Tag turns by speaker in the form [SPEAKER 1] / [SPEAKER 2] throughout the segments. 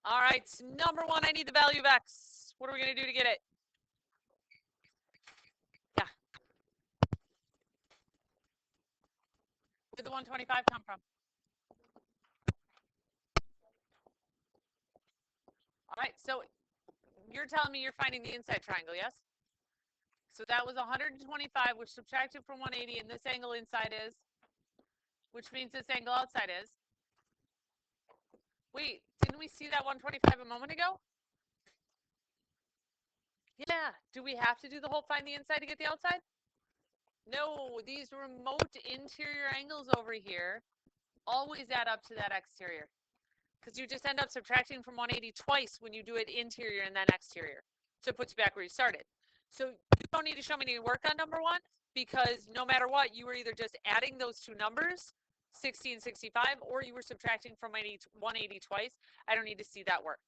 [SPEAKER 1] All right, number one, I need the value of x. What are we going to do to get it? Yeah. Where did the 125 come from? All right, so you're telling me you're finding the inside triangle, yes? So that was 125, which subtracted from 180, and this angle inside is, which means this angle outside is. Wait, didn't we see that 125 a moment ago? Yeah. Do we have to do the whole find the inside to get the outside? No, these remote interior angles over here always add up to that exterior. Because you just end up subtracting from 180 twice when you do it interior and then exterior. So it puts you back where you started. So you don't need to show me any work on number one, because no matter what, you were either just adding those two numbers, 60 and 65, or you were subtracting from 180 twice. I don't need to see that work.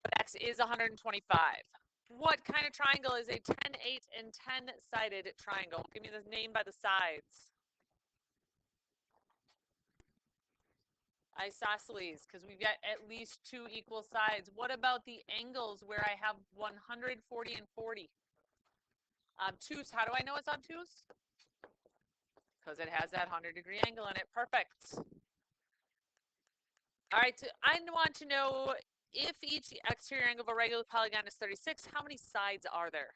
[SPEAKER 1] But x is 125. What kind of triangle is a 10, 8, and 10-sided triangle? Give me the name by the sides. Isosceles, because we've got at least two equal sides. What about the angles where I have 100, 40, and 40? Obtuse, how do I know it's obtuse? Because it has that 100-degree angle in it. Perfect. All right, I want to know if each exterior angle of a regular polygon is 36, how many sides are there?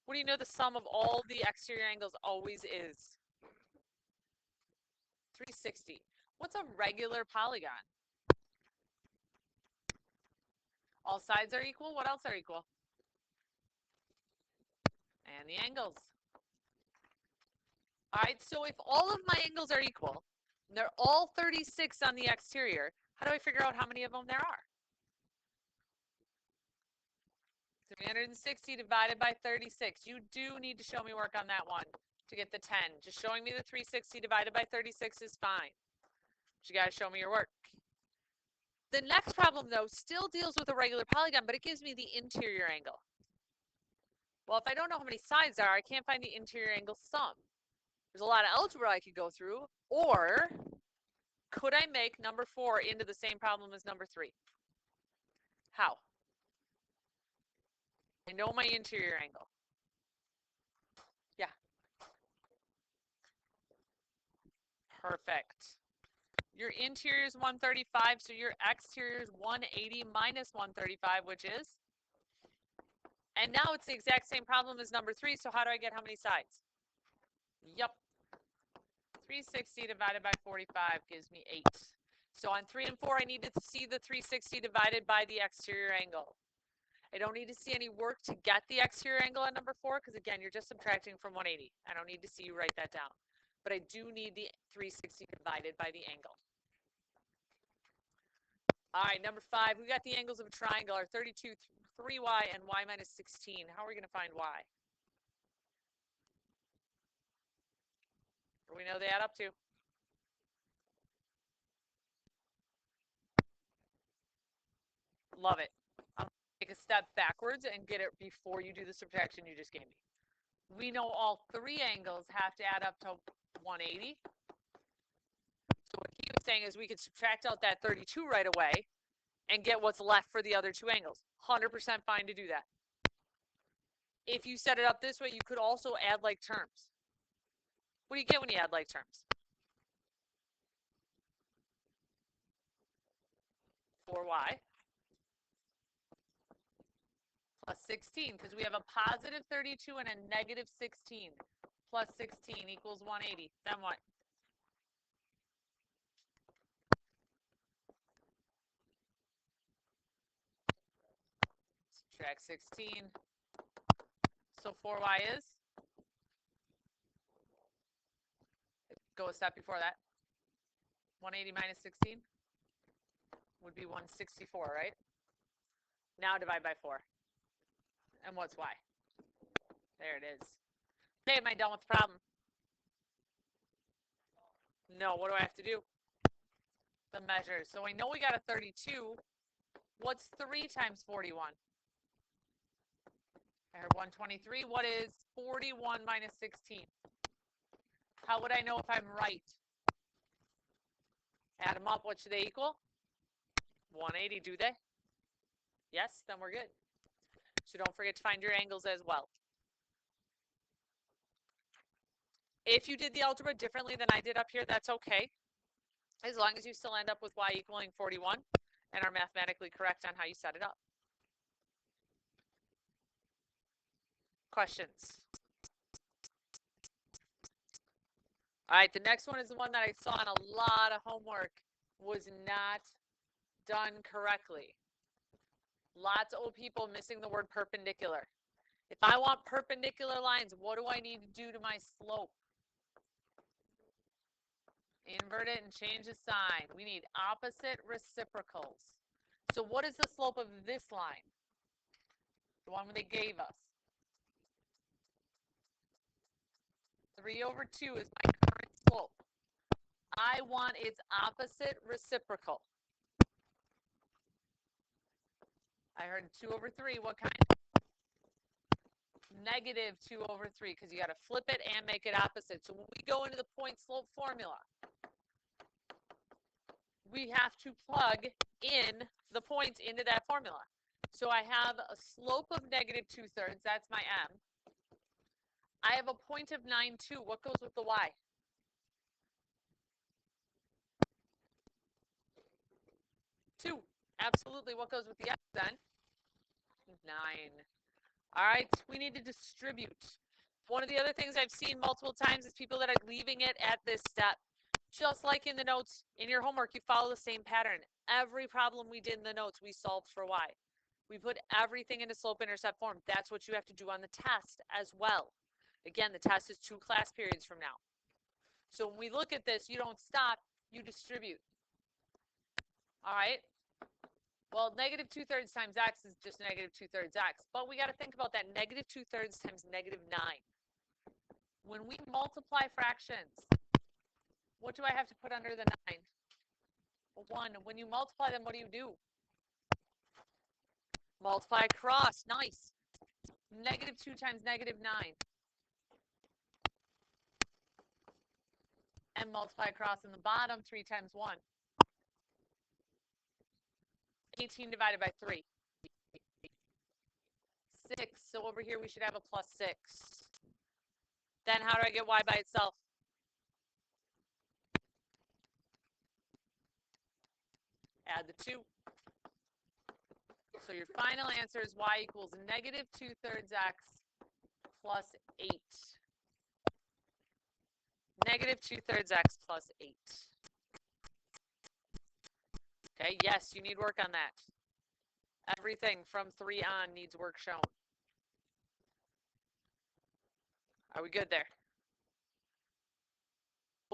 [SPEAKER 1] What do you know the sum of all the exterior angles always is? 360. What's a regular polygon? All sides are equal. What else are equal? And the angles. All right, so if all of my angles are equal, and they're all 36 on the exterior, how do I figure out how many of them there are? 360 divided by 36. You do need to show me work on that one to get the 10. Just showing me the 360 divided by 36 is fine. But you got to show me your work. The next problem, though, still deals with a regular polygon, but it gives me the interior angle. Well, if I don't know how many sides there are, I can't find the interior angle sum. There's a lot of algebra I could go through, or could I make number 4 into the same problem as number 3? How? I know my interior angle. Yeah. Perfect. Your interior is 135, so your exterior is 180 minus 135, which is? And now it's the exact same problem as number 3, so how do I get how many sides? Yep. 360 divided by 45 gives me 8. So on 3 and 4, I need to see the 360 divided by the exterior angle. I don't need to see any work to get the exterior angle on number 4, because again, you're just subtracting from 180. I don't need to see you write that down. But I do need the 360 divided by the angle. All right, number 5, we got the angles of a triangle are 32, 3y, and y minus 16. How are we going to find y? What do we know they add up to? Love it. I'm going to take a step backwards and get it before you do the subtraction you just gave me. We know all 3 angles have to add up to 180. So what he was saying is we could subtract out that 32 right away and get what's left for the other 2 angles. 100% fine to do that. If you set it up this way, you could also add like terms. What do you get when you add like terms? 4y plus 16, because we have a positive 32 and a negative 16. Plus 16 equals 180. Then what? Subtract 16. So 4y is? Go a step before that. 180 minus 16 would be 164, right? Now divide by 4. And what's y? There it is. Okay, am I done with the problem? No, what do I have to do? The measures. So I know we got a 32. What's 3 times 41? I heard 123. What is 41 minus 16? How would I know if I'm right? Add them up. What should they equal? 180, do they? Yes, then we're good. So don't forget to find your angles as well. If you did the algebra differently than I did up here, that's okay. As long as you still end up with y equaling 41 and are mathematically correct on how you set it up. Questions? All right, the next one is the one that I saw on a lot of homework was not done correctly. Lots of people missing the word perpendicular. If I want perpendicular lines, what do I need to do to my slope? Invert it and change the sign. We need opposite reciprocals. So what is the slope of this line? The one they gave us. 3/2 is my current slope. I want its opposite reciprocal. I heard 2/3. What kind? -2/3, because you got to flip it and make it opposite. So when we go into the point slope formula, we have to plug in the points into that formula. So I have a slope of -2/3. That's my m. I have a point of 9.2. What goes with the y? 2. Absolutely. What goes with the x then? 9. All right, we need to distribute. One of the other things I've seen multiple times is people that are leaving it at this step. Just like in the notes, in your homework, you follow the same pattern. Every problem we did in the notes, we solved for y. We put everything into slope-intercept form. That's what you have to do on the test as well. Again, the test is 2 class periods from now. So when we look at this, you don't stop, you distribute. All right? Well, -2/3 times x is just -2/3 x. But we got to think about that. -2/3 times -9. When we multiply fractions, what do I have to put under the 9? 1. When you multiply them, what do? Multiply across. Nice. -2 times -9. And multiply across in the bottom, 3 times 1. 18 divided by 3. 6. So over here we should have a +6. Then how do I get y by itself? Add the 2. So your final answer is y equals -2/3 x plus 8. -2/3 x plus 8. Okay, yes, you need work on that. Everything from 3 on needs work shown. Are we good there?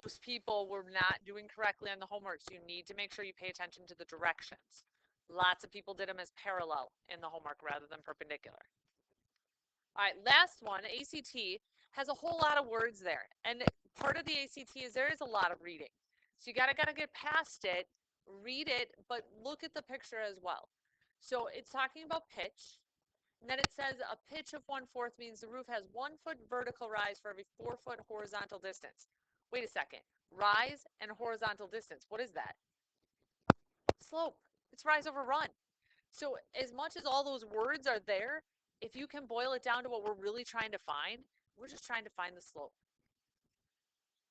[SPEAKER 1] Most people were not doing correctly on the homework, so you need to make sure you pay attention to the directions. Lots of people did them as parallel in the homework rather than perpendicular. All right, last one, ACT, has a whole lot of words there. And part of the ACT is there is a lot of reading. So you gotta get past it, read it, but look at the picture as well. So it's talking about pitch. And then it says a pitch of 1/4 means the roof has 1 foot vertical rise for every 4 foot horizontal distance. Wait a second. Rise and horizontal distance. What is that? Slope. It's rise over run. So as much as all those words are there, if you can boil it down to what we're really trying to find, we're just trying to find the slope.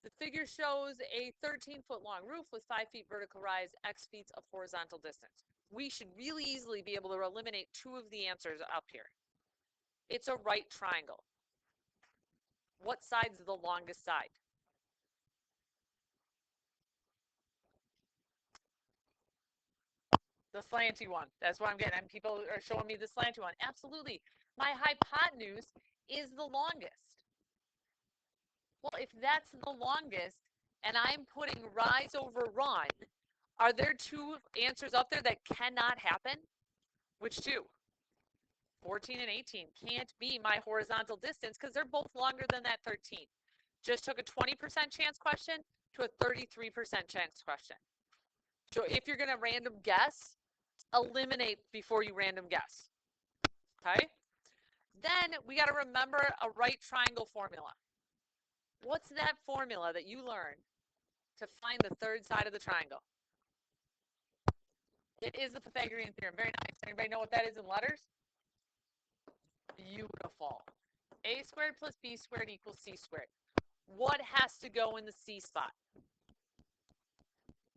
[SPEAKER 1] The figure shows a 13-foot long roof with 5 feet vertical rise, x feet of horizontal distance. We should really easily be able to eliminate 2 of the answers up here. It's a right triangle. What side's the longest side? The slanty one. That's what I'm getting. And people are showing me the slanty one. Absolutely. My hypotenuse is the longest. Well, if that's the longest, and I'm putting rise over run, are there 2 answers up there that cannot happen? Which 2? 14 and 18 can't be my horizontal distance because they're both longer than that 13. Just took a 20% chance question to a 33% chance question. So if you're going to random guess, eliminate before you random guess. Okay? Then we got to remember a right triangle formula. What's that formula that you learned to find the third side of the triangle? It is the Pythagorean theorem. Very nice. Anybody know what that is in letters? Beautiful. A squared plus B squared equals C squared. What has to go in the C spot?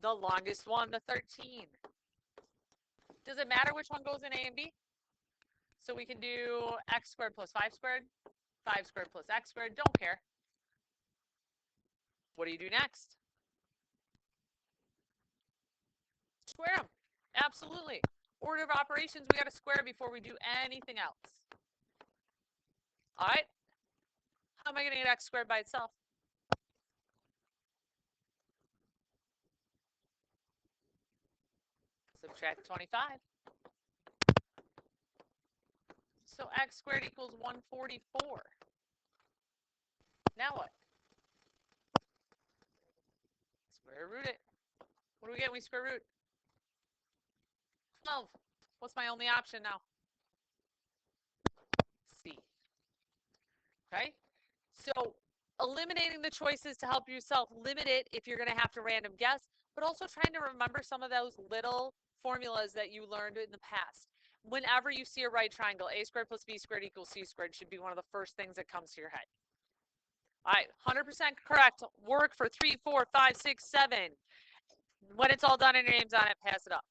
[SPEAKER 1] The longest one, the 13. Does it matter which one goes in A and B? So we can do x squared plus 5 squared plus x squared. Don't care. What do you do next? Square them. Absolutely. Order of operations, we got to square before we do anything else. All right. How am I going to get x squared by itself? Subtract 25. So x squared equals 144. Now what? Square root it. What do we get when we square root? 12. What's my only option now? C. Okay? So eliminating the choices to help yourself limit it if you're going to have to random guess, but also trying to remember some of those little formulas that you learned in the past. Whenever you see a right triangle, a squared plus b squared equals c squared should be one of the first things that comes to your head. All right, 100% correct. Work for 3, 4, 5, 6, 7. When it's all done and your name's on it, pass it up.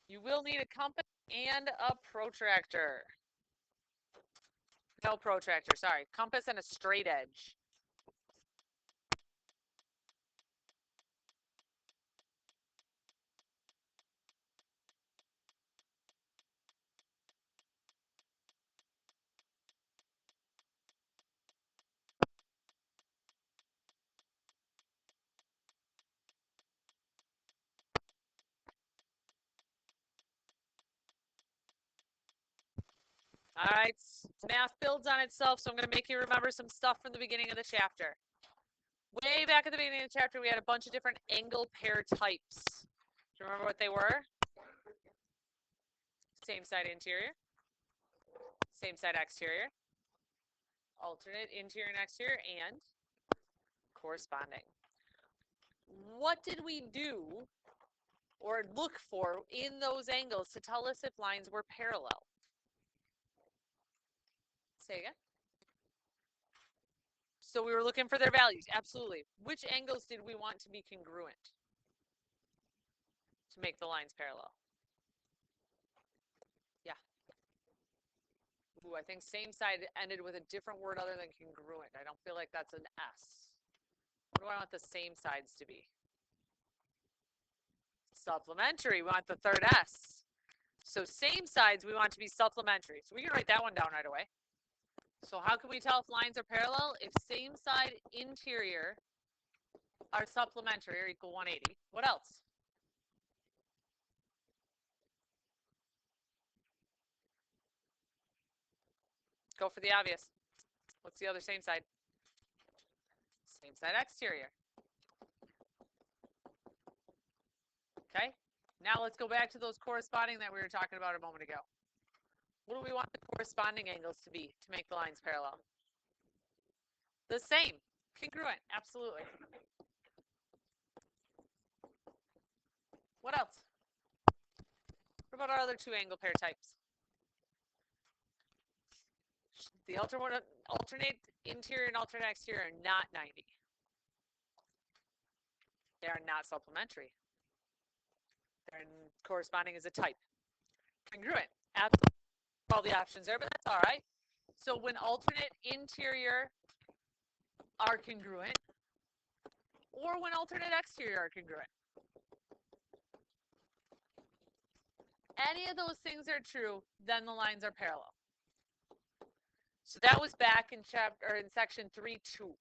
[SPEAKER 1] You will need a compass and a protractor. No protractor, sorry. Compass and a straight edge. All right, math builds on itself, so I'm going to make you remember some stuff from the beginning of the chapter. Way back at the beginning of the chapter, we had a bunch of different angle pair types. Do you remember what they were? Same side interior, same side exterior, alternate interior and exterior, and corresponding. What did we do or look for in those angles to tell us if lines were parallel? Say again. So we were looking for their values, absolutely. Which angles did we want to be congruent to make the lines parallel? Yeah. Ooh, I think same side ended with a different word other than congruent. I don't feel like that's an S. What do I want the same sides to be? Supplementary, we want the third S. So same sides we want to be supplementary. So we can write that one down right away. So how can we tell if lines are parallel? If same side interior are supplementary or equal 180. What else? Go for the obvious. What's the other same side? Same side exterior. Okay, now let's go back to those corresponding that we were talking about a moment ago. What do we want the corresponding angles to be to make the lines parallel? The same, congruent, absolutely. What else? What about our other two angle pair types? The alternate interior and alternate exterior are not 90. They are not supplementary. They're corresponding as a type. Congruent. Absolutely. All the options there, but that's all right. So when alternate interior are congruent, or when alternate exterior are congruent, any of those things are true, then the lines are parallel. So that was back in section 3.2,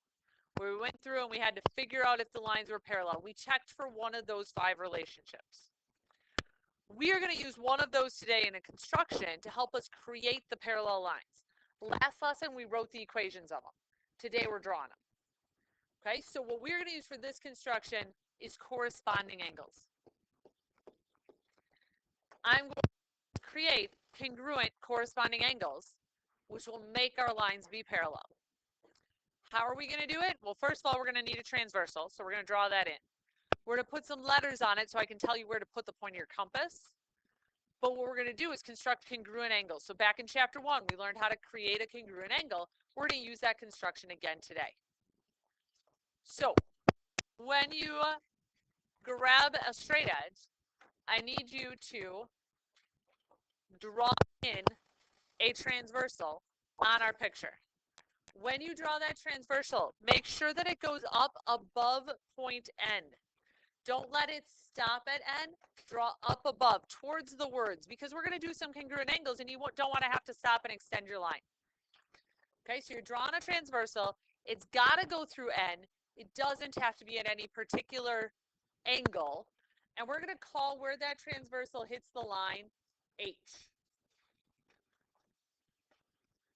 [SPEAKER 1] where we went through and we had to figure out if the lines were parallel. We checked for one of those 5 relationships. We are going to use one of those today in a construction to help us create the parallel lines. Last lesson, we wrote the equations of them. Today, we're drawing them. Okay, so what we're going to use for this construction is corresponding angles. I'm going to create congruent corresponding angles, which will make our lines be parallel. How are we going to do it? Well, first of all, we're going to need a transversal, so we're going to draw that in. We're going to put some letters on it so I can tell you where to put the point of your compass. But what we're going to do is construct congruent angles. So back in chapter 1, we learned how to create a congruent angle. We're going to use that construction again today. So when you grab a straight edge, I need you to draw in a transversal on our picture. When you draw that transversal, make sure that it goes up above point N. Don't let it stop at N. Draw up above towards the words because we're going to do some congruent angles and you don't want to have to stop and extend your line. Okay, so you're drawing a transversal. It's got to go through N. It doesn't have to be at any particular angle. And we're going to call where that transversal hits the line H.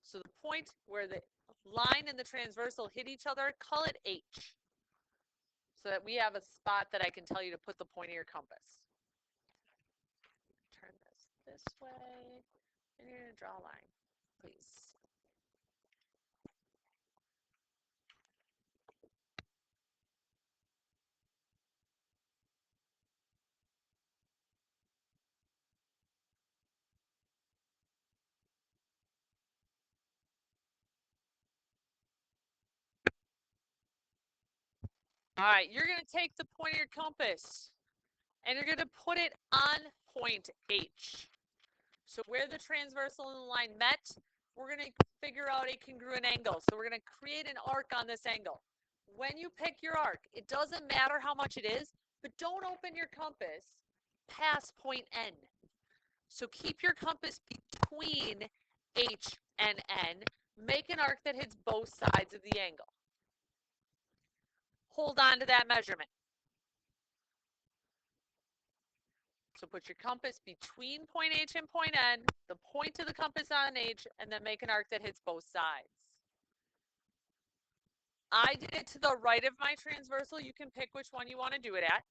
[SPEAKER 1] So the point where the line and the transversal hit each other, call it H. So that we have a spot that I can tell you to put the point of your compass. Turn this way, and you're going to draw a line, please. All right, you're going to take the point of your compass, and you're going to put it on point H. So where the transversal and the line met, we're going to figure out a congruent angle. So we're going to create an arc on this angle. When you pick your arc, it doesn't matter how much it is, but don't open your compass past point N. So keep your compass between H and N. Make an arc that hits both sides of the angle. Hold on to that measurement. So put your compass between point H and point N, the point of the compass on H, and then make an arc that hits both sides. I did it to the right of my transversal. You can pick which one you want to do it at.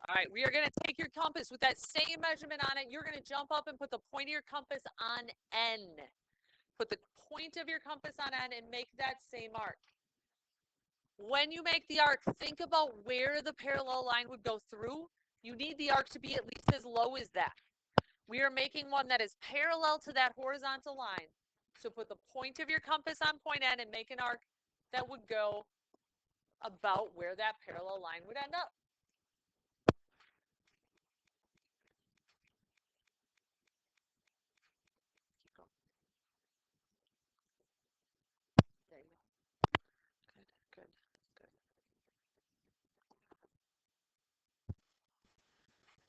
[SPEAKER 1] All right, we are going to take your compass with that same measurement on it. You're going to jump up and put the point of your compass on N. Put the point of your compass on N and make that same arc. When you make the arc, think about where the parallel line would go through. You need the arc to be at least as low as that. We are making one that is parallel to that horizontal line. So put the point of your compass on point N and make an arc that would go about where that parallel line would end up. Keep going. There you go. Good, good,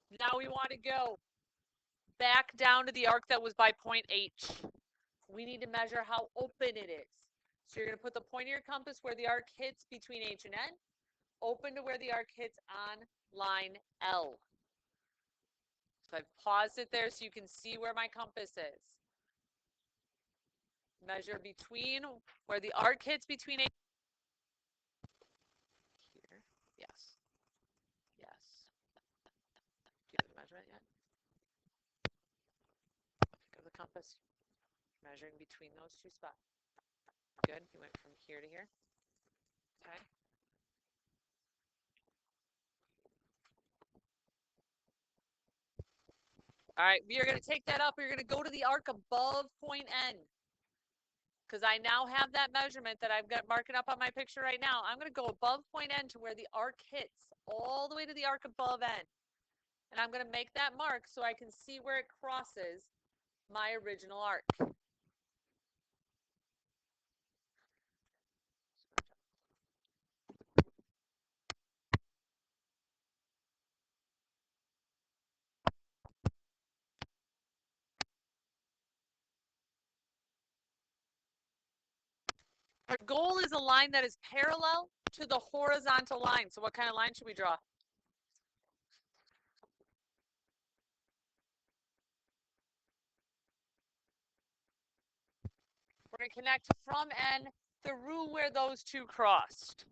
[SPEAKER 1] good. Now we want to go back down to the arc that was by point H. We need to measure how open it is. So you're going to put the point of your compass where the arc hits between H and N, open to where the arc hits on line L. So I've paused it there so you can see where my compass is. Measure between where the arc hits between H. Here, yes, yes. Do you have the measurement yet? Pick up the compass. Measuring between those two spots. Good. You went from here to here. Okay. All right, we are going to take that up. We're going to go to the arc above point N. Because I now have that measurement that I've got marking up on my picture right now. I'm going to go above point N to where the arc hits, all the way to the arc above N. And I'm going to make that mark so I can see where it crosses my original arc. Our goal is a line that is parallel to the horizontal line. So what kind of line should we draw? We're going to connect from N through where those two crossed.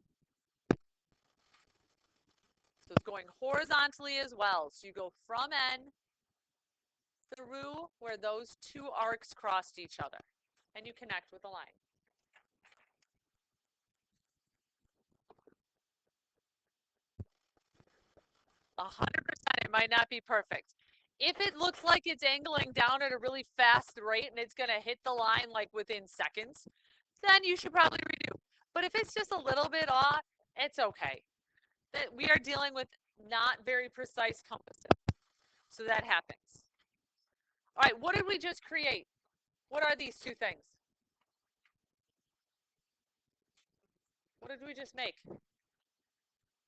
[SPEAKER 1] So it's going horizontally as well. So you go from N through where those two arcs crossed each other. And you connect with a line. 100%, it might not be perfect. If it looks like it's angling down at a really fast rate and it's going to hit the line like within seconds, then you should probably redo. But if it's just a little bit off, it's okay. That we are dealing with not very precise compasses. So that happens. All right, what did we just create? What are these two things? What did we just make?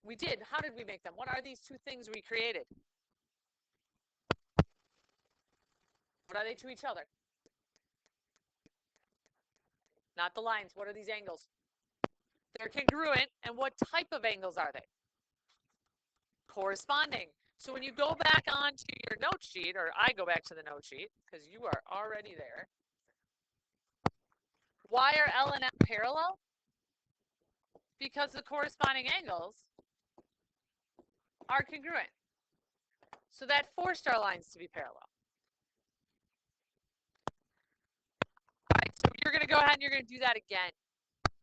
[SPEAKER 1] We did. How did we make them? What are these two things we created? What are they to each other? Not the lines. What are these angles? They're congruent. And what type of angles are they? Corresponding. So when you go back onto your note sheet, or I go back to the note sheet, because you are already there, why are L and M parallel? Because the corresponding angles are congruent. So that forced our lines to be parallel. All right, so you're going to go ahead and you're going to do that again.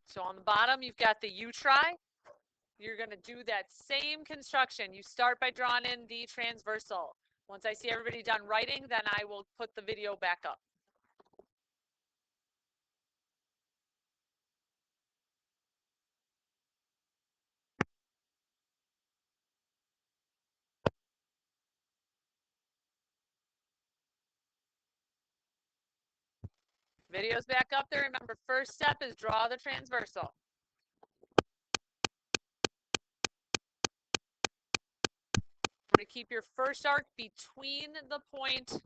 [SPEAKER 1] So on the bottom, you've got the U try. You're going to do that same construction. You start by drawing in the transversal. Once I see everybody done writing, then I will put the video back up. Video's back up there. Remember, first step is draw the transversal. You're going to keep your first arc between the point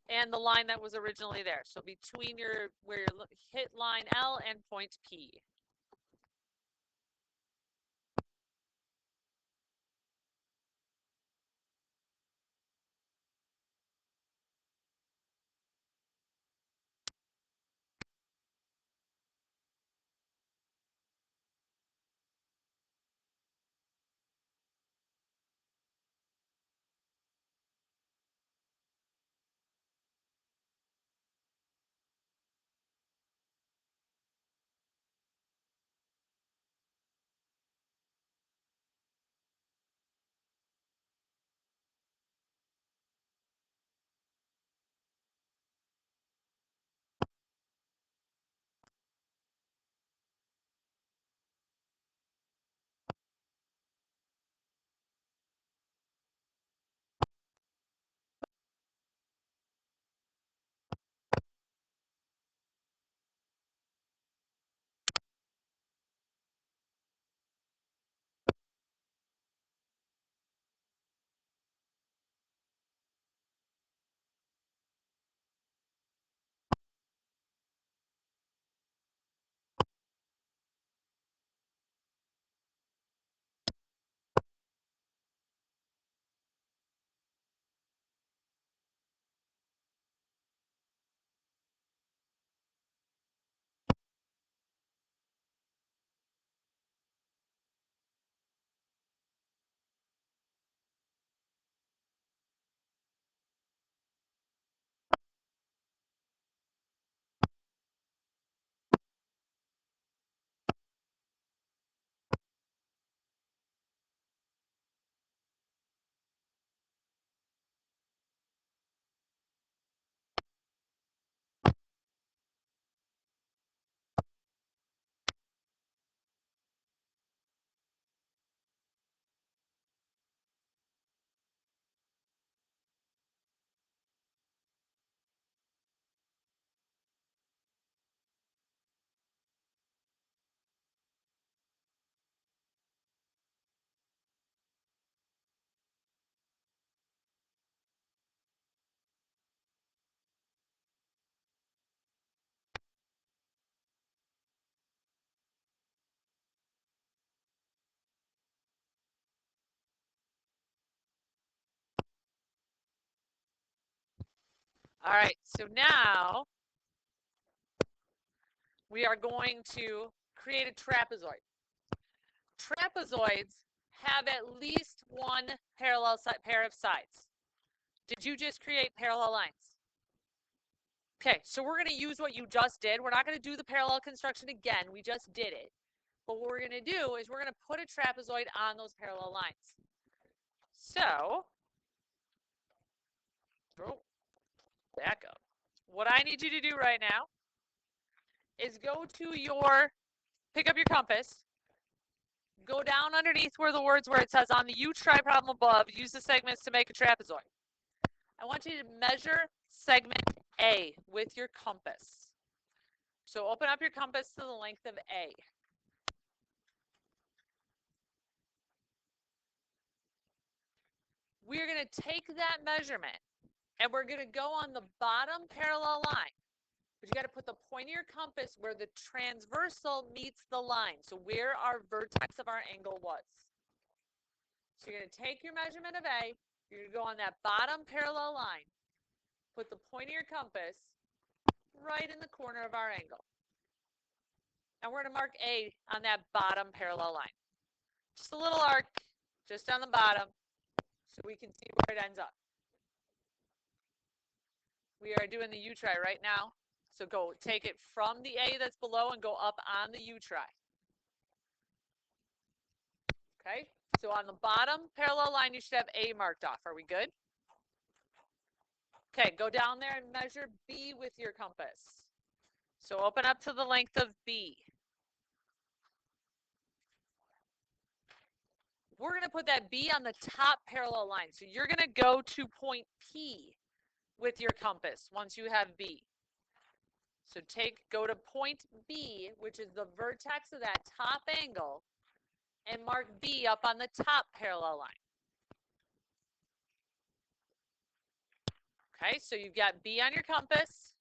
[SPEAKER 1] and the line that was originally there. So between where you hit line L and point P. All right, so now we are going to create a trapezoid. Trapezoids have at least one parallel pair of sides. Did you just create parallel lines? Okay, so we're going to use what you just did. We're not going to do the parallel construction again. We just did it. But what we're going to do is we're going to put a trapezoid on those parallel lines. So, back up. What I need you to do right now is go to pick up your compass, go down underneath where it says on the U try problem above, use the segments to make a trapezoid. I want you to measure segment A with your compass. So open up your compass to the length of A. We're going to take that measurement and we're going to go on the bottom parallel line. But you got to put the point of your compass where the transversal meets the line. So where our vertex of our angle was. So you're going to take your measurement of A, you're going to go on that bottom parallel line, put the point of your compass right in the corner of our angle. And we're going to mark A on that bottom parallel line. Just a little arc, just on the bottom, so we can see where it ends up. We are doing the U try right now. So go take it from the A that's below and go up on the U try. Okay, so on the bottom parallel line, you should have A marked off. Are we good? Okay, go down there and measure B with your compass. So open up to the length of B. We're going to put that B on the top parallel line. So you're going to go to point P with your compass once you have B. So go to point B, which is the vertex of that top angle, and mark B up on the top parallel line. Okay, so you've got B on your compass.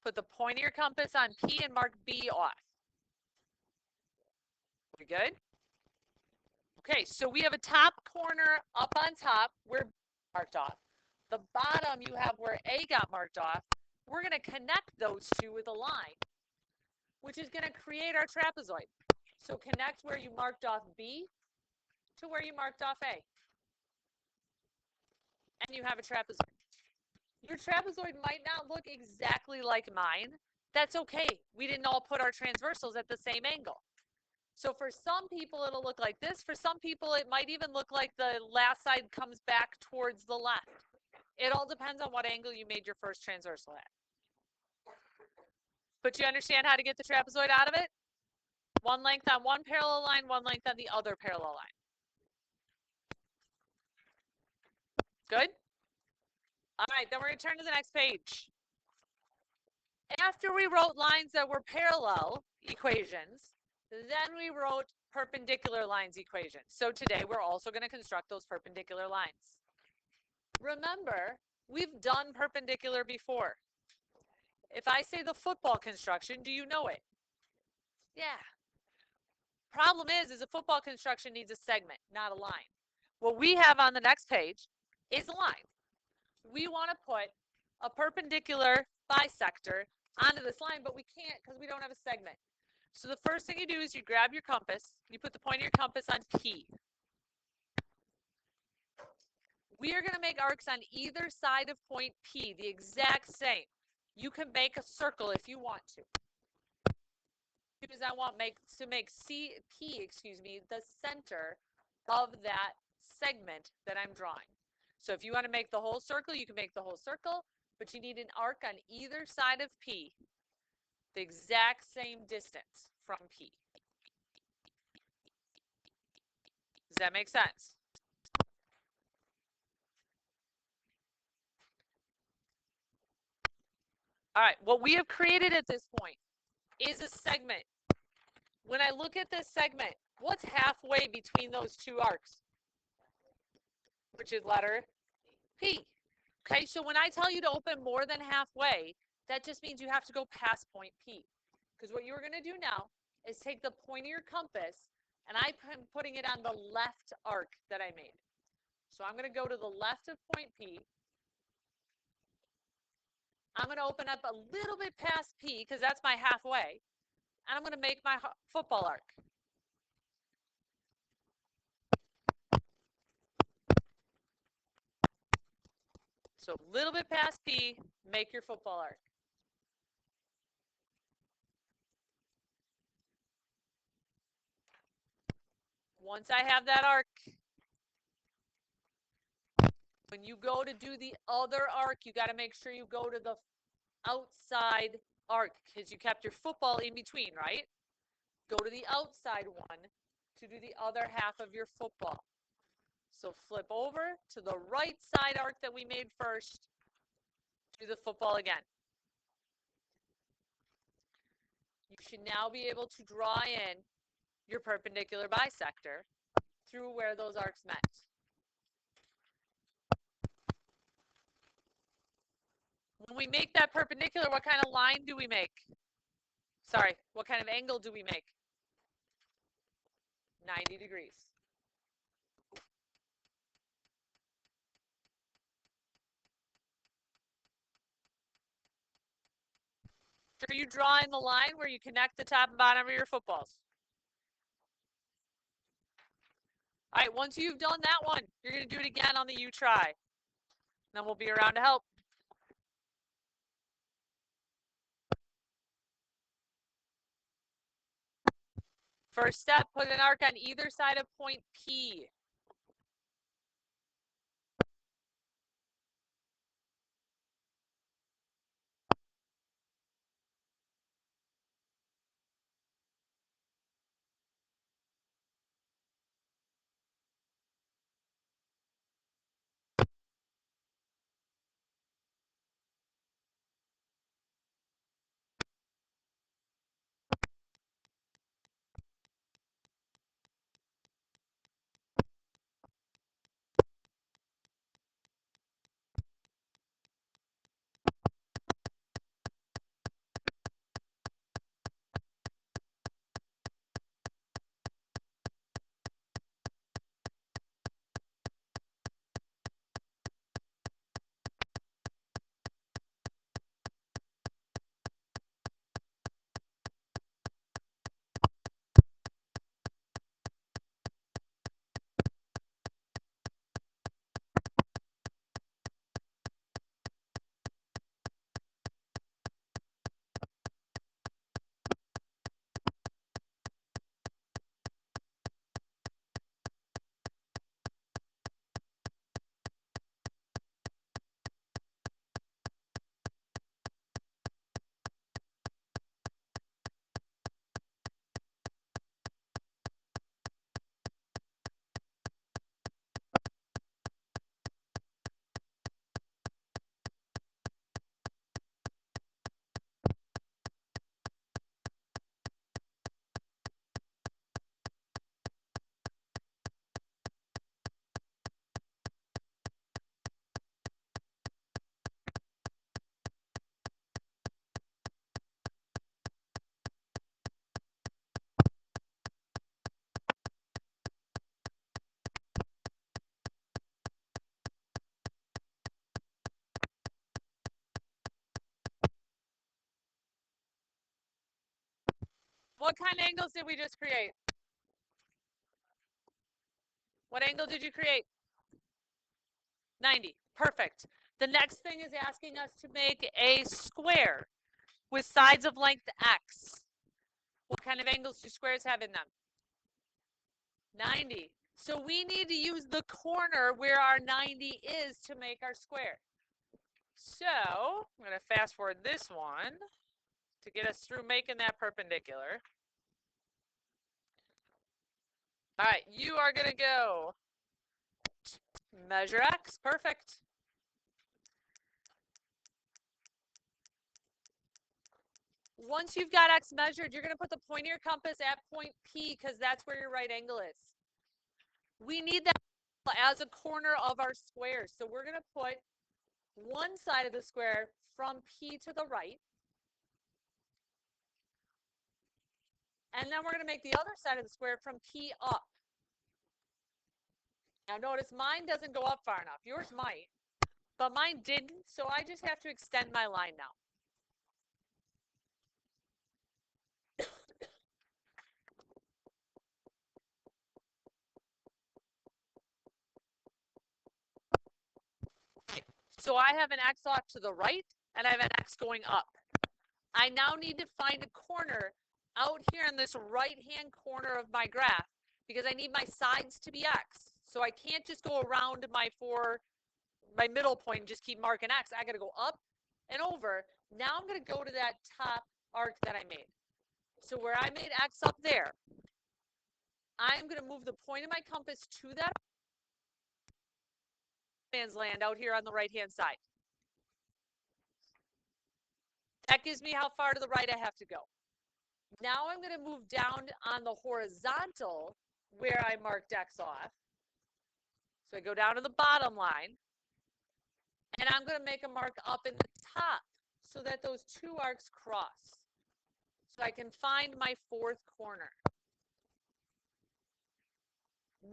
[SPEAKER 1] Put the point of your compass on P and mark B off. We good? Okay, so we have a top corner up on top where B marked off. The bottom you have where A got marked off. We're going to connect those two with a line, which is going to create our trapezoid. So connect where you marked off B to where you marked off A. And you have a trapezoid. Your trapezoid might not look exactly like mine. That's okay. We didn't all put our transversals at the same angle. So for some people, it'll look like this. For some people, it might even look like the last side comes back towards the left. It all depends on what angle you made your first transversal at. But you understand how to get the trapezoid out of it? One length on one parallel line, one length on the other parallel line. Good? All right, then we're going to turn to the next page. After we wrote lines that were parallel equations, then we wrote perpendicular lines equations. So today we're also going to construct those perpendicular lines. Remember, we've done perpendicular before. If I say the football construction, do you know it? Yeah. Problem is a football construction needs a segment, not a line. What we have on the next page is a line. We want to put a perpendicular bisector onto this line, but we can't because we don't have a segment. So the first thing you do is you grab your compass, you put the point of your compass on P. We are going to make arcs on either side of point P, the exact same. You can make a circle if you want to. Because I want to make P, the center of that segment that I'm drawing. So if you want to make the whole circle, you can make the whole circle, but you need an arc on either side of P, the exact same distance from P. Does that make sense? All right, what we have created at this point is a segment. When I look at this segment, what's halfway between those two arcs? Which is letter P. Okay, so when I tell you to open more than halfway, that just means you have to go past point P. Because what you're going to do now is take the point of your compass, and I'm putting it on the left arc that I made. So I'm going to go to the left of point P. I'm going to open up a little bit past P because that's my halfway. and I'm going to make my football arc. So a little bit past P, make your football arc. Once I have that arc, when you go to do the other arc, you got to make sure you go to the outside arc because you kept your football in between, right? Go to the outside one to do the other half of your football. So flip over to the right side arc that we made first, do the football again. You should now be able to draw in your perpendicular bisector through where those arcs met. When we make that perpendicular, what kind of line do we make? Sorry, what kind of angle do we make? 90 degrees. Are you drawing the line where you connect the top and bottom of your footballs? All right, once you've done that one, you're going to do it again on the you try. Then we'll be around to help. First step, put an arc on either side of point P. What kind of angles did we just create? What angle did you create? 90. Perfect. The next thing is asking us to make a square with sides of length x. What kind of angles do squares have in them? 90. So we need to use the corner where our 90 is to make our square. So I'm going to fast forward this one to get us through making that perpendicular. All right, you are going to go measure x. Perfect. Once you've got x measured, you're going to put the point of your compass at point P because that's where your right angle is. We need that as a corner of our square. So we're going to put one side of the square from P to the right. And then we're going to make the other side of the square from P up. Now notice mine doesn't go up far enough. Yours might, but mine didn't. So I just have to extend my line now. So I have an X off to the right and I have an X going up. I now need to find a corner out here in this right-hand corner of my graph because I need my sides to be X. So I can't just go around my middle point and just keep marking X. I got to go up and over. Now I'm going to go to that top arc that I made. So where I made X up there, I'm going to move the point of my compass to that man's land out here on the right-hand side. That gives me how far to the right I have to go. Now I'm going to move down on the horizontal where I marked X off. So I go down to the bottom line, and I'm going to make a mark up in the top so that those two arcs cross. So I can find my fourth corner.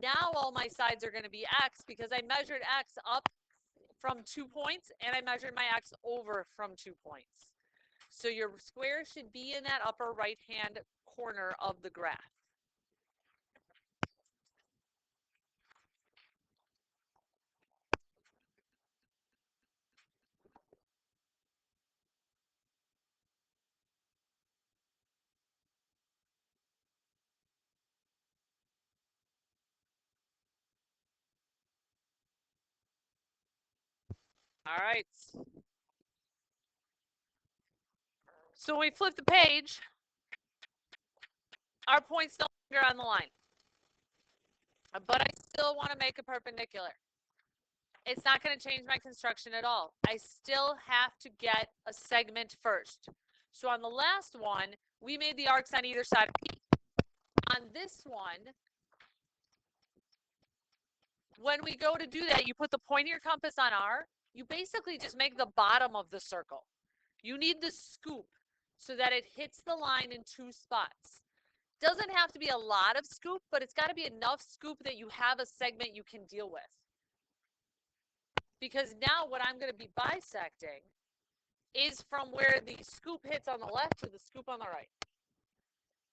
[SPEAKER 1] Now all my sides are going to be X because I measured X up from 2 points and I measured my X over from 2 points. So your square should be in that upper right-hand corner of the graph. All right. So we flip the page. Our point's no longer on the line. But I still want to make a perpendicular. It's not going to change my construction at all. I still have to get a segment first. So on the last one, we made the arcs on either side of P. On this one, when we go to do that, you put the point of your compass on R. You basically just make the bottom of the circle. You need the scoop so that it hits the line in 2 spots. Doesn't have to be a lot of scoop, but it's got to be enough scoop that you have a segment you can deal with. Because now what I'm going to be bisecting is from where the scoop hits on the left to the scoop on the right.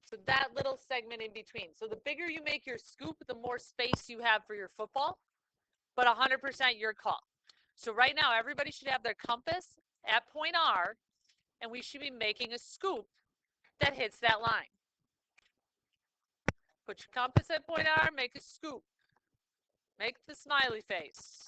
[SPEAKER 1] So that little segment in between. So the bigger you make your scoop, the more space you have for your football, but 100% your call. So right now, everybody should have their compass at point R, and we should be making a scoop that hits that line. Put your compass at point R, make a scoop. Make the smiley face.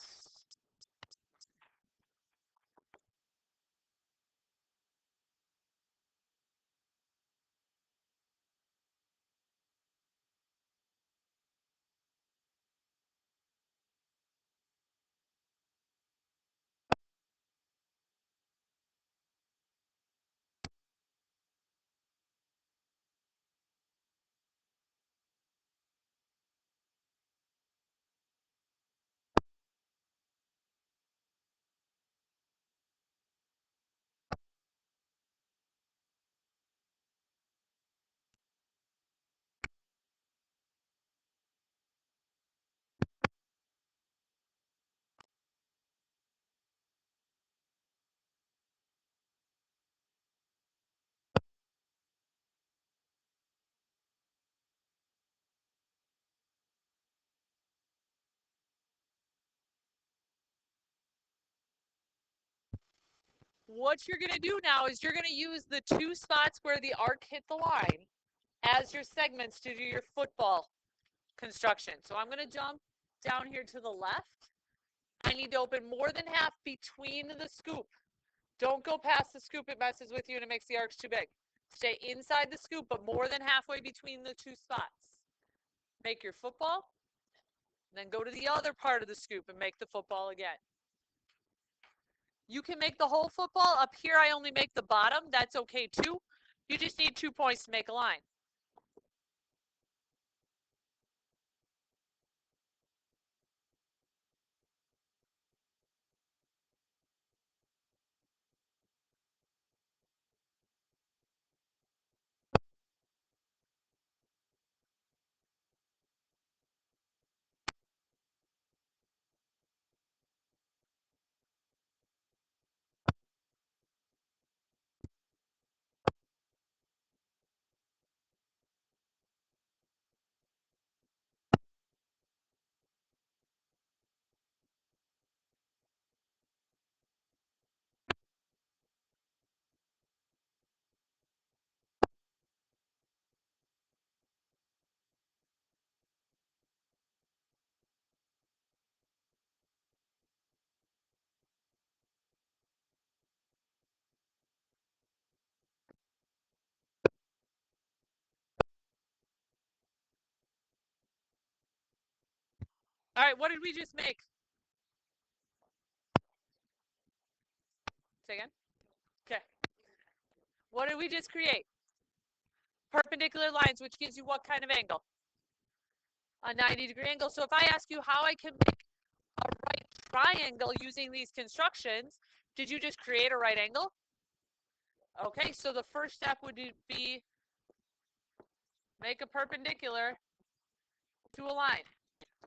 [SPEAKER 1] What you're going to do now is you're going to use the 2 spots where the arc hit the line as your segments to do your football construction. So I'm going to jump down here to the left. I need to open more than half between the scoop. Don't go past the scoop. It messes with you and it makes the arcs too big. Stay inside the scoop, but more than halfway between the 2 spots. Make your football. Then go to the other part of the scoop and make the football again. You can make the whole football. Up here, I only make the bottom. That's okay too. You just need 2 points to make a line. All right, what did we just make? Say again? Okay. What did we just create? Perpendicular lines, which gives you what kind of angle? A 90-degree angle. So if I ask you how I can make a right triangle using these constructions, did you just create a right angle? Okay, so the first step would be make a perpendicular to a line.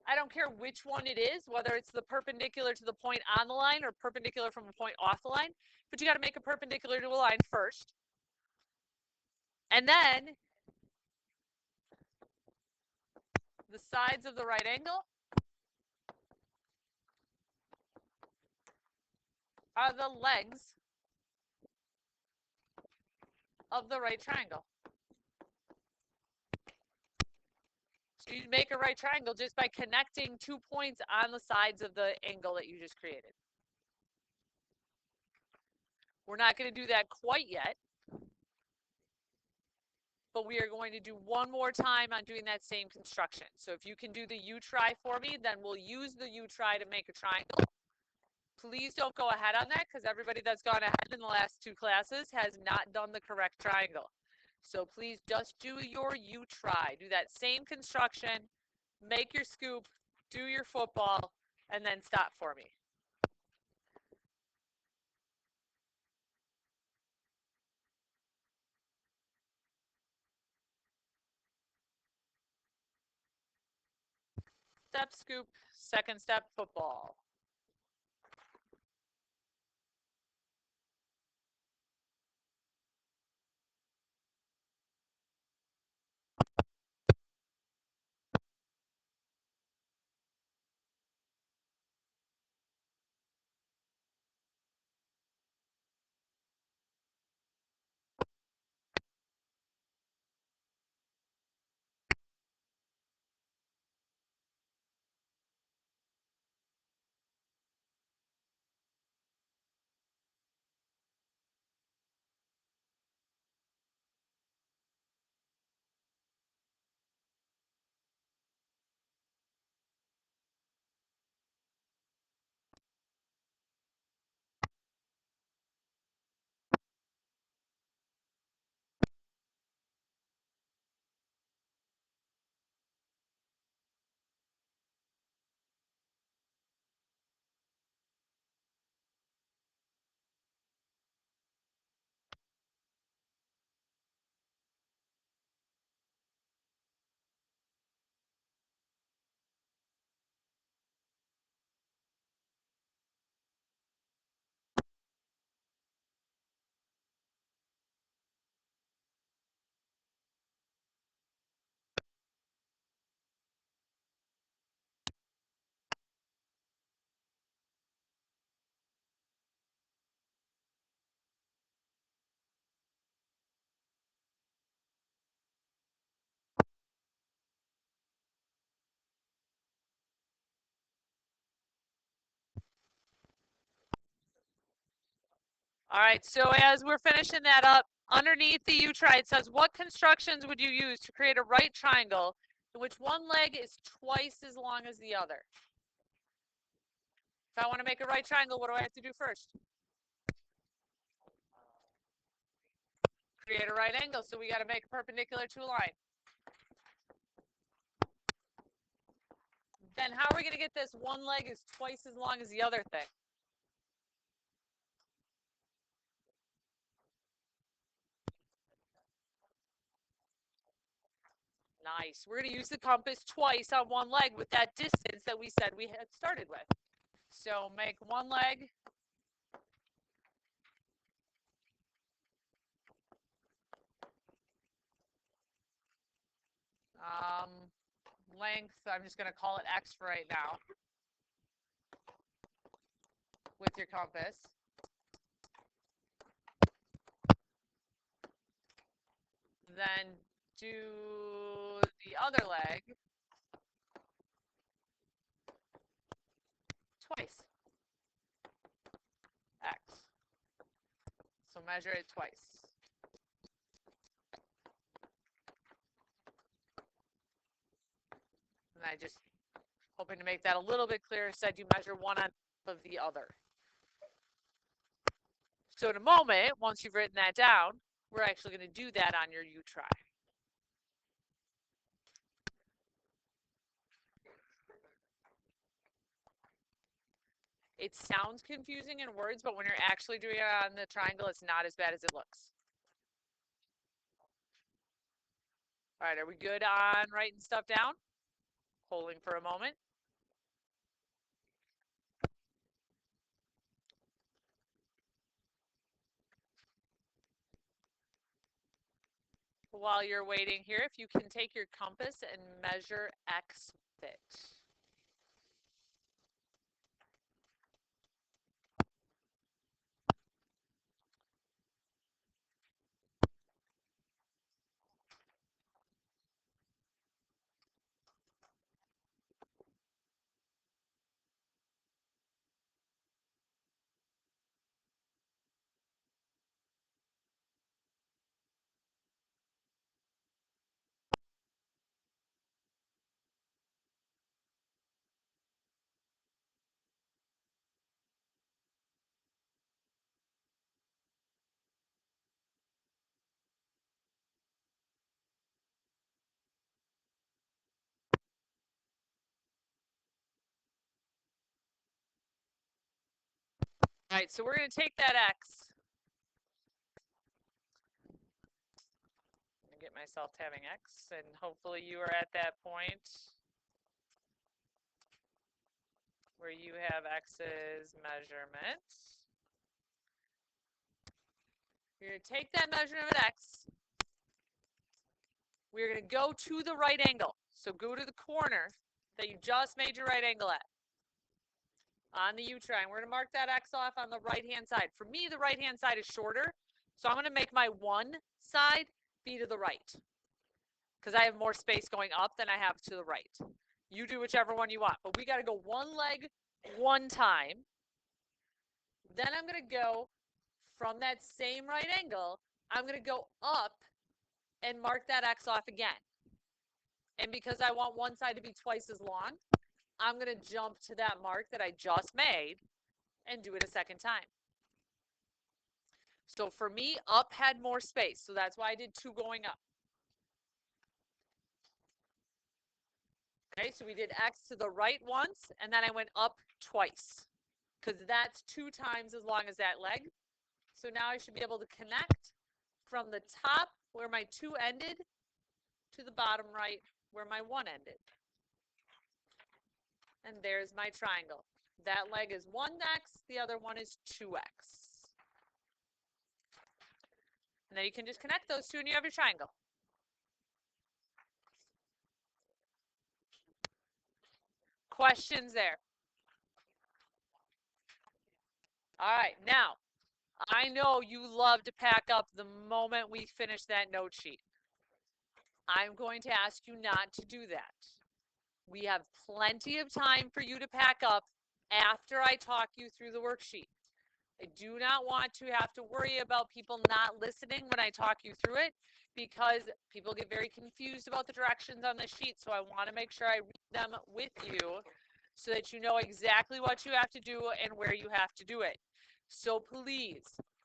[SPEAKER 1] I don't care which one it is, whether it's the perpendicular to the point on the line or perpendicular from a point off the line, but you got to make a perpendicular to a line first. And then the sides of the right angle are the legs of the right triangle. So you make a right triangle just by connecting 2 points on the sides of the angle that you just created. We're not going to do that quite yet, but we are going to do one more time on doing that same construction. So if you can do the U try for me, then we'll use the U try to make a triangle. Please don't go ahead on that because everybody that's gone ahead in the last 2 classes has not done the correct triangle. So please just do your U try. Do that same construction, make your scoop, do your football, and then stop for me. Step scoop, second step football. All right, so as we're finishing that up, underneath the U try, it says, what constructions would you use to create a right triangle in which one leg is twice as long as the other? If I want to make a right triangle, what do I have to do first? Create a right angle, so we got to make a perpendicular to a line. Then how are we going to get this one leg is twice as long as the other thing? Nice. We're going to use the compass twice on one leg with that distance that we said we had started with. So make one leg length, I'm just going to call it X for right now with your compass. Then do the other leg twice. X. So measure it twice. And I just Hoping to make that a little bit clearer. Said you measure one on top of the other. So in a moment, once you've written that down, we're actually going to do that on your U-try. It sounds confusing in words, but when you're actually doing it on the triangle, it's not as bad as it looks. All right, are we good on writing stuff down? Holding for a moment. While you're waiting here, if you can take your compass and measure X with it. All right, so we're going to take that X. Get myself to having X, and hopefully you are at that point where you have X's measurement. You're going to take that measurement of X. We're going to go to the right angle. So go to the corner that you just made your right angle at on the U-try. And we're going to mark that X off on the right-hand side. For me, the right-hand side is shorter, so I'm going to make my one side be to the right because I have more space going up than I have to the right. You do whichever one you want, but we got to go one leg one time. Then I'm going to go from that same right angle, I'm going to go up and mark that X off again. And because I want one side to be twice as long, I'm going to jump to that mark that I just made and do it a second time. So for me, up had more space, so that's why I did two going up. Okay, so we did X to the right once, and then I went up twice, because that's 2 times as long as that leg. So now I should be able to connect from the top where my 2 ended to the bottom right where my 1 ended. And there's my triangle. That leg is 1x, the other one is 2x. And then you can just connect those two and you have your triangle. Questions there? All right, now, I know you love to pack up the moment we finish that note sheet. I'm going to ask you not to do that. We have plenty of time for you to pack up after I talk you through the worksheet. I do not want to have to worry about people not listening when I talk you through it because people get very confused about the directions on the sheet. So I want to make sure I read them with you so that you know exactly what you have to do and where you have to do it. So please,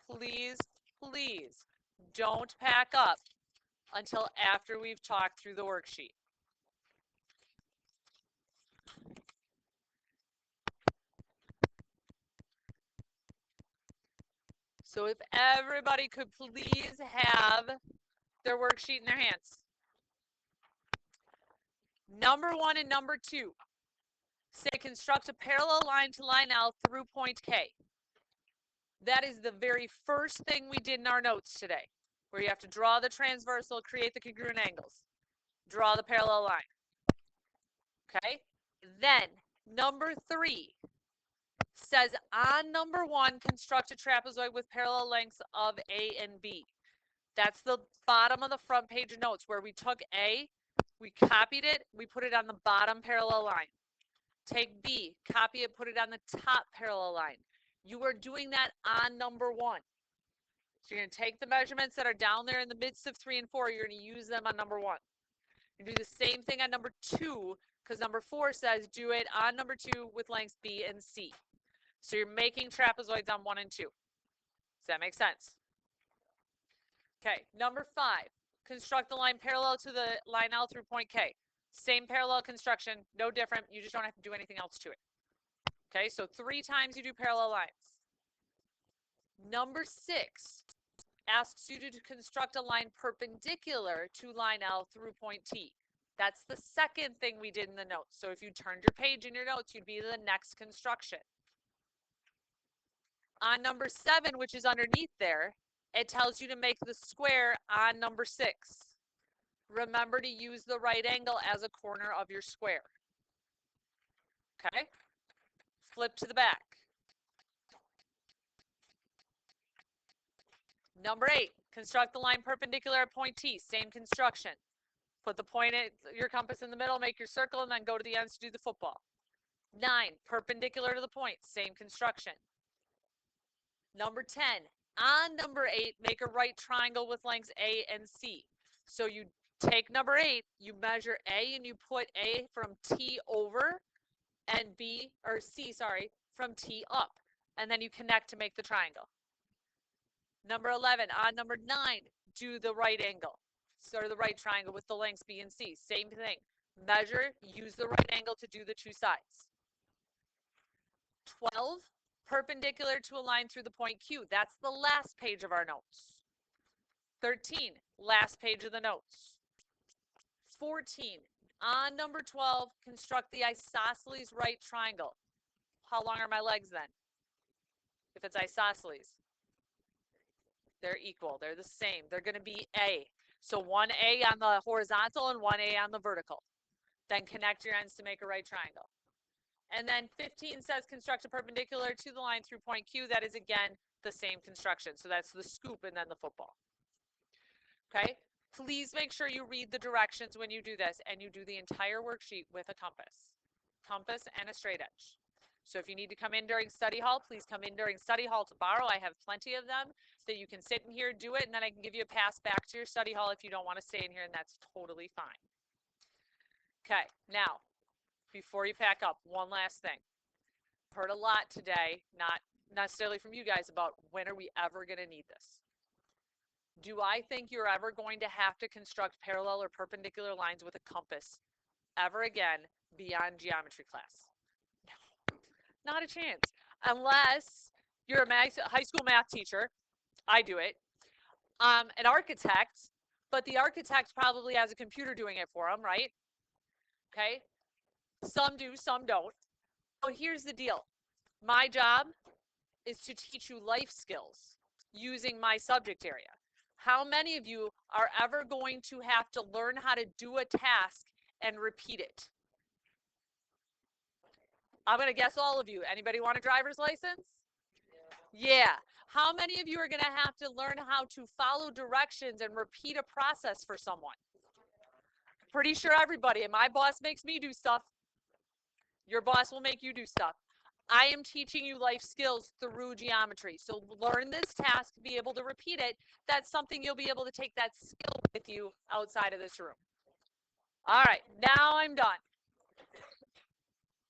[SPEAKER 1] please, please don't pack up until after we've talked through the worksheet. So if everybody could please have their worksheet in their hands. Number 1 and number 2 say construct a parallel line to line L through point K. That is the very first thing we did in our notes today, where you have to draw the transversal, create the congruent angles, draw the parallel line. Okay? Then number 3 says on number 1, construct a trapezoid with parallel lengths of A and B. That's the bottom of the front page of notes where we took A, we copied it, we put it on the bottom parallel line. Take B, copy it, put it on the top parallel line. You are doing that on number 1. So you're going to take the measurements that are down there in the midst of 3 and 4, you're going to use them on number 1. You do the same thing on number 2, because number 4 says do it on number 2 with lengths B and C. So you're making trapezoids on 1 and 2. Does that make sense? Okay, number 5, construct the line parallel to the line L through point K. Same parallel construction, no different. You just don't have to do anything else to it. Okay, so 3 times you do parallel lines. Number 6 asks you to construct a line perpendicular to line L through point T. That's the second thing we did in the notes. So if you turned your page in your notes, you'd be the next construction. On number 7, which is underneath there, it tells you to make the square on number 6. Remember to use the right angle as a corner of your square. Okay? Flip to the back. Number 8, construct the line perpendicular at point T. Same construction. Put the point at your compass in the middle, make your circle, and then go to the ends to do the football. 9, perpendicular to the point. Same construction. Number 10, on number 8, make a right triangle with lengths A and C. So you take number 8, you measure A, and you put A from T over and B, or C, sorry, from T up. And then you connect to make the triangle. Number 11, on number 9, do the right angle. So the right triangle with the lengths B and C. Same thing. Measure, use the right angle to do the 2 sides. 12, perpendicular to a line through the point Q. That's the last page of our notes. 13, last page of the notes. 14, on number 12, construct the isosceles right triangle. How long are my legs then? If it's isosceles, they're equal. They're the same. They're going to be A. So 1A on the horizontal and 1A on the vertical. Then connect your ends to make a right triangle. And then 15 says construct a perpendicular to the line through point Q. That is, again, the same construction. So that's the scoop and then the football. Okay? Please make sure you read the directions when you do this, and you do the entire worksheet with a compass and a straight edge. So if you need to come in during study hall, please come in during study hall to borrow. I have plenty of them that you can sit in here, do it, and then I can give you a pass back to your study hall if you don't want to stay in here, and that's totally fine. Okay, now, before you pack up, one last thing. Heard a lot today, not necessarily from you guys, about when are we ever going to need this? Do I think you're ever going to have to construct parallel or perpendicular lines with a compass ever again beyond geometry class? No, not a chance. Unless you're a high school math teacher, I do it, an architect, but the architect probably has a computer doing it for them, right? Okay, some do, some don't. So here's the deal. My job is to teach you life skills using my subject area. How many of you are ever going to have to learn how to do a task and repeat it? I'm going to guess all of you. Anybody want a driver's license? Yeah. How many of you are going to have to learn how to follow directions and repeat a process for someone? Pretty sure everybody. And my boss makes me do stuff. Your boss will make you do stuff. I am teaching you life skills through geometry. So learn this task, be able to repeat it. That's something you'll be able to take that skill with you outside of this room. All right, now I'm done.